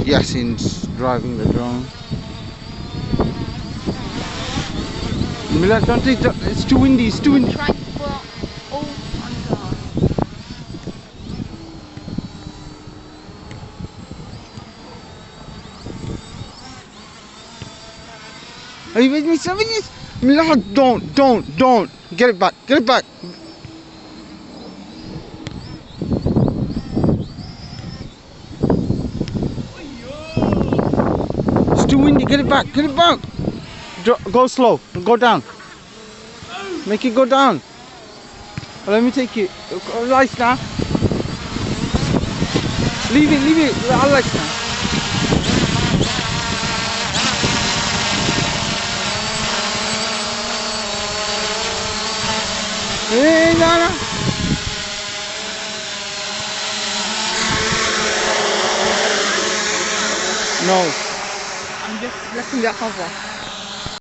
Yasin's driving the drone. Mila, don't take the, it's too windy, it's too windy. Trying to put all under. Are you with me, Savinis? Mila, don't. Get it back, get it back. It's too windy, get it back, get it back. Go slow, go down. Make it go down. Let me take you. Lights now. Leave it. I'll lights now. Hey, Nana. No. I'm just letting that cover.